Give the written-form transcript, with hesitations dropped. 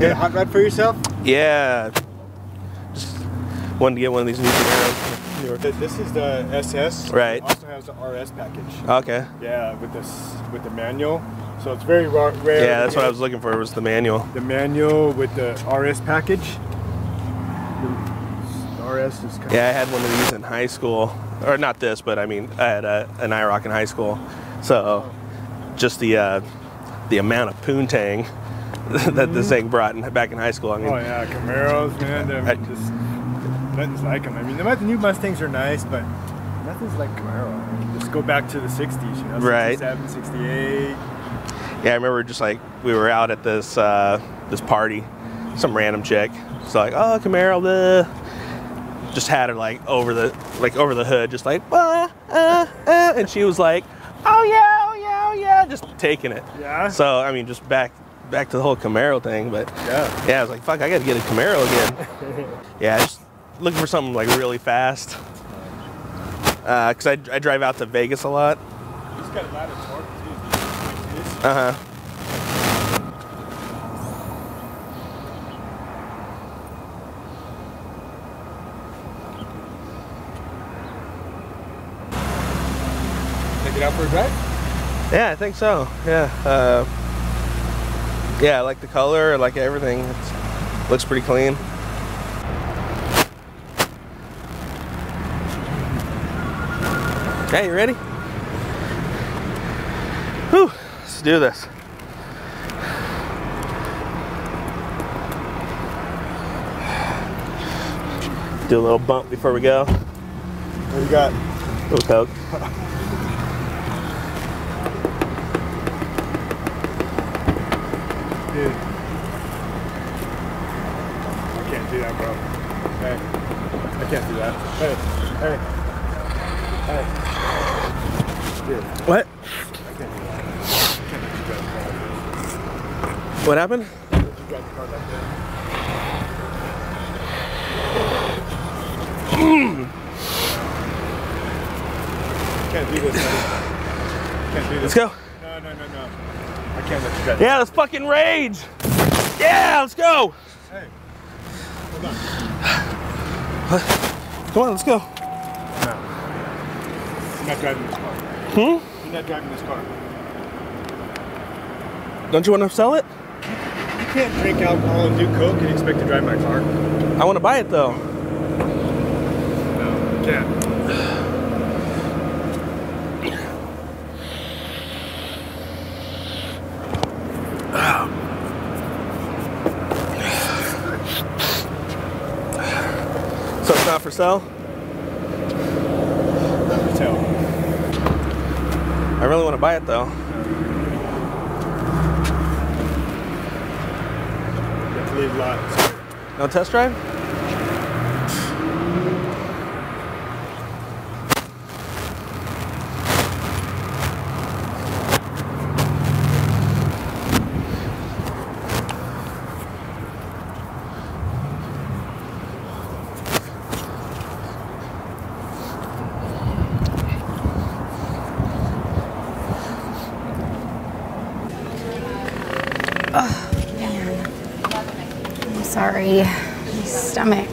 get a hot rod for yourself? Yeah. Just wanted to get one of these new Camaros. This is the SS. Right. It also has the RS package. Okay. Yeah, with the manual. So it's very rare. Yeah, that's what I was looking for, was the manual. The manual with the RS package. The RS is kind of... Yeah, I had one of these in high school. Or not this, but I mean, I had an IROC in high school. So just the amount of poontang that this thing brought back in high school. I mean, oh yeah, Camaros, man. Just nothing's like them. I mean, the new Mustangs are nice, but nothing's like Camaro. I mean, just go back to the 60s, you know, right. 67, 68. Yeah, I remember just like we were out at this this party, some random chick. It's like, oh, Camaro, the just had her like over the hood, just like, and she was like, oh yeah, oh yeah, oh yeah, just taking it. Yeah. So I mean, just back to the whole Camaro thing, but yeah, I was like, fuck, I got to get a Camaro again. Yeah, just looking for something like really fast. Cause I drive out to Vegas a lot. He's got a lot of torque too. Uh-huh. Take it out for a drive? Yeah, I think so. Yeah. Yeah, I like the color. I like everything. It looks pretty clean. Hey, you ready? Whew, let's do this. Do a little bump before we go. What do you got? A little Coke. Dude. I can't do that, bro. Hey. I can't do that. Hey. Hey. Hey. Dude. What? I can't do that. I can't let you drive the car like this. What happened? Let you drive the car like this. Can't do this, man. Can't do this. Let's go. No. I can't let you drive. Yeah, let's fucking rage. Yeah, let's go. Hey. Hold on. Come on, let's go. No. You're not driving this car. Hmm? You're not driving this car. Don't you want to sell it? You can't drink alcohol and do coke and expect to drive my car. I want to buy it though. No, you can't. So it's not for sale? Not for sale. I really want to buy it though. You have to leave a lot. No test drive? Oh, man. I'm sorry. My stomach.